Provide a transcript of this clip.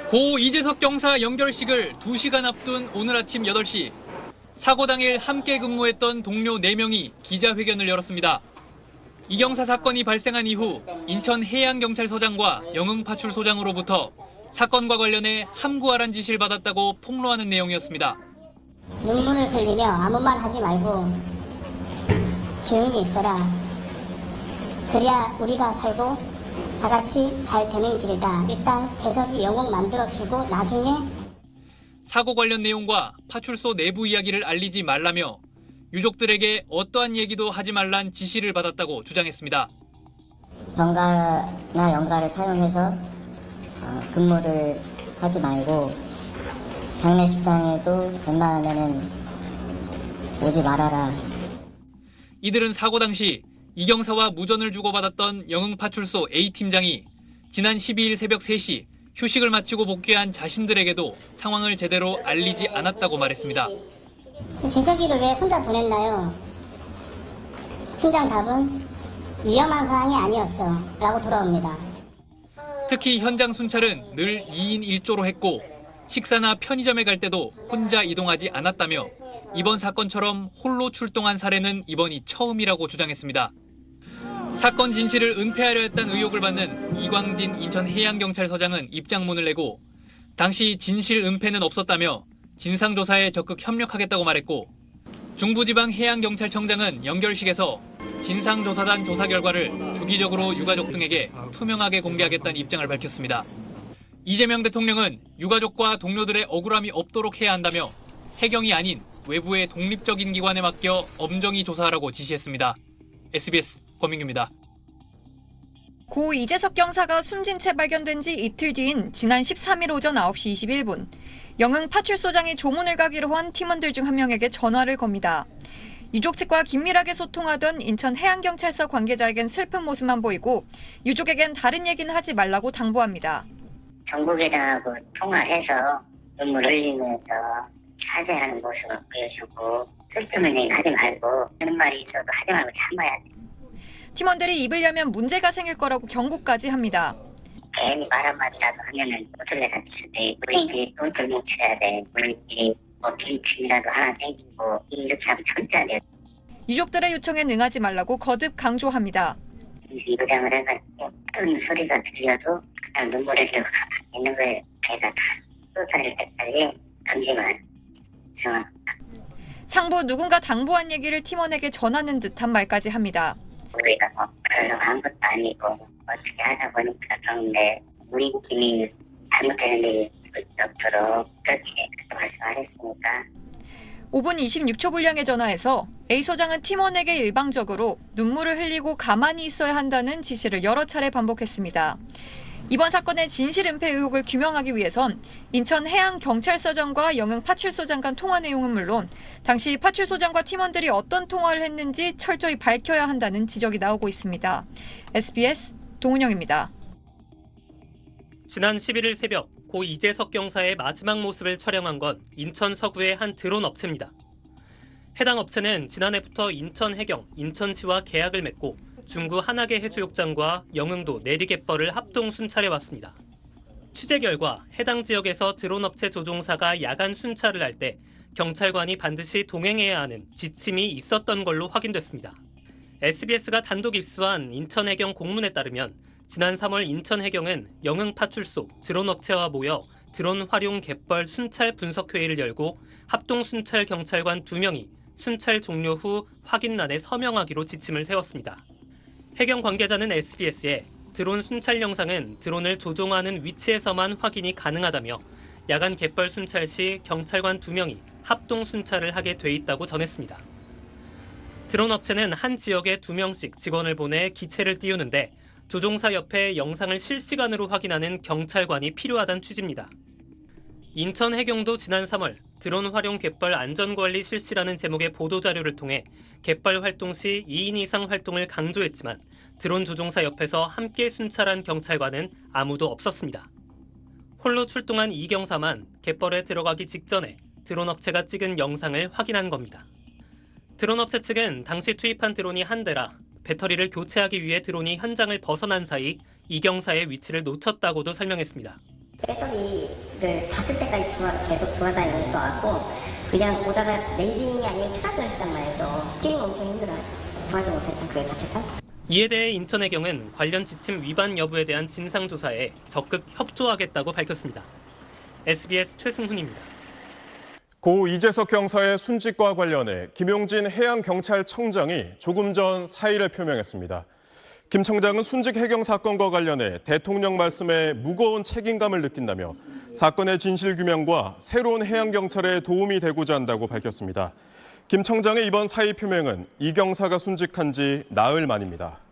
고 이재석 경사 연결식을 2시간 앞둔 오늘 아침 8시. 사고 당일 함께 근무했던 동료 4명이 기자회견을 열었습니다. 이 경사 사건이 발생한 이후 인천해양경찰서장과 영흥파출소장으로부터 사건과 관련해 함구하란 지시를 받았다고 폭로하는 내용이었습니다. 눈물을 흘리며 아무 말 하지 말고 조용히 있어라. 그래야 우리가 살고 다 같이 잘 되는 길이다. 일단 재석이 영웅 만들어주고 나중에. 사고 관련 내용과 파출소 내부 이야기를 알리지 말라며 유족들에게 어떠한 얘기도 하지 말란 지시를 받았다고 주장했습니다. 병가나 영가를 사용해서 근무를 하지 말고 장례식장에도 웬만하면은 오지 말아라. 이들은 사고 당시 이경사와 무전을 주고받았던 영흥파출소 A팀장이 지난 12일 새벽 3시 휴식을 마치고 복귀한 자신들에게도 상황을 제대로 알리지 않았다고 말했습니다. 재석이를 왜 혼자 보냈나요? 팀장 답은 위험한 상황이 아니었어 라고 돌아옵니다. 특히 현장 순찰은 늘 2인 1조로 했고 식사나 편의점에 갈 때도 혼자 이동하지 않았다며 이번 사건처럼 홀로 출동한 사례는 이번이 처음이라고 주장했습니다. 사건 진실을 은폐하려 했다는 의혹을 받는 이광진 인천해양경찰서장은 입장문을 내고 당시 진실 은폐는 없었다며 진상조사에 적극 협력하겠다고 말했고 중부지방해양경찰청장은 연결식에서 진상조사단 조사 결과를 주기적으로 유가족 등에게 투명하게 공개하겠다는 입장을 밝혔습니다. 이재명 대통령은 유가족과 동료들의 억울함이 없도록 해야 한다며 해경이 아닌 외부의 독립적인 기관에 맡겨 엄정히 조사하라고 지시했습니다. SBS 권민규입니다. 고 이재석 경사가 숨진 채 발견된 지 이틀 뒤인 지난 13일 오전 9시 21분, 영흥파출소장이 조문을 가기로 한 팀원들 중 한 명에게 전화를 겁니다. 유족 측과 긴밀하게 소통하던 인천해양경찰서 관계자에겐 슬픈 모습만 보이고 유족에겐 다른 얘기는 하지 말라고 당부합니다. 정부계장하고 통화해서 눈물 흘리면서 사죄하는 모습을 보여주고 쓸데없는 얘기 하지 말고 하는 말이 있어도 하지 말고 참아야 돼. 팀원들이 입을 열면 문제가 생길 거라고 경고까지 합니다. 괜히 말 한마디라도 하면은 꼬들려 잡히지. 우리끼리 똘똘 뭉쳐야 돼. 우리끼리 뭐 빈틈이라도 하나 생기고 이렇게 하면 절대 안 돼. 유족들의 요청에 응하지 말라고 거듭 강조합니다. 이부장을 해가지고 어떤 소리가 들려도 그냥 눈물을 흘리고 가만히 있는 거예요. 걔가 다 쏟아낼 때까지 잠시만 상부 누군가 당부한 얘기를 팀원에게 전하는 듯한 말까지 합니다. 우리가 뭐 별로 아무것도 아니고 어떻게 하다 보니까 그런데 우리끼리 잘못되는 일이 없도록 그렇게 말씀하셨으니까. 5분 26초 분량의 전화에서 A 소장은 팀원에게 일방적으로 눈물을 흘리고 가만히 있어야 한다는 지시를 여러 차례 반복했습니다. 이번 사건의 진실 은폐 의혹을 규명하기 위해선 인천해양경찰서장과 영흥파출소장 간 통화 내용은 물론 당시 파출소장과 팀원들이 어떤 통화를 했는지 철저히 밝혀야 한다는 지적이 나오고 있습니다. SBS 동은영입니다. 지난 11일 새벽 고 이재석 경사의 마지막 모습을 촬영한 건 인천 서구의 한 드론 업체입니다. 해당 업체는 지난해부터 인천해경, 인천시와 계약을 맺고 중구 한하계 해수욕장과 영흥도 내리갯벌을 합동 순찰해왔습니다. 취재 결과 해당 지역에서 드론 업체 조종사가 야간 순찰을 할 때 경찰관이 반드시 동행해야 하는 지침이 있었던 걸로 확인됐습니다. SBS가 단독 입수한 인천해경 공문에 따르면 지난 3월 인천해경은 영흥파출소 드론업체와 모여 드론 활용 갯벌 순찰 분석회의를 열고 합동순찰 경찰관 2명이 순찰 종료 후 확인란에 서명하기로 지침을 세웠습니다. 해경 관계자는 SBS에 드론 순찰 영상은 드론을 조종하는 위치에서만 확인이 가능하다며 야간 갯벌 순찰 시 경찰관 2명이 합동순찰을 하게 돼 있다고 전했습니다. 드론 업체는 한 지역에 2명씩 직원을 보내 기체를 띄우는데 조종사 옆에 영상을 실시간으로 확인하는 경찰관이 필요하다는 취지입니다. 인천해경도 지난 3월 드론 활용 갯벌 안전관리 실시라는 제목의 보도자료를 통해 갯벌 활동 시 2인 이상 활동을 강조했지만 드론 조종사 옆에서 함께 순찰한 경찰관은 아무도 없었습니다. 홀로 출동한 이경사만 갯벌에 들어가기 직전에 드론 업체가 찍은 영상을 확인한 겁니다. 드론 업체 측은 당시 투입한 드론이 한 대라 배터리를 교체하기 위해 드론이 현장을 벗어난 사이 이경사의 위치를 놓쳤다고도 설명했습니다. 배터리를 닿을 때까지 계속 돌아다니면서 왔고 그냥 오다가 랜딩이 아니면 추락을 했단 말이죠. 뛰는 거 엄청 힘들어하죠. 구하지 못했던 그 자체가. 이에 대해 인천해경은 관련 지침 위반 여부에 대한 진상조사에 적극 협조하겠다고 밝혔습니다. SBS 최승훈입니다. 고 이재석 경사의 순직과 관련해 김용진 해양경찰청장이 조금 전 사의를 표명했습니다. 김 청장은 순직 해경 사건과 관련해 대통령 말씀에 무거운 책임감을 느낀다며 사건의 진실 규명과 새로운 해양경찰에 도움이 되고자 한다고 밝혔습니다. 김 청장의 이번 사의 표명은 이 경사가 순직한 지 나흘 만입니다.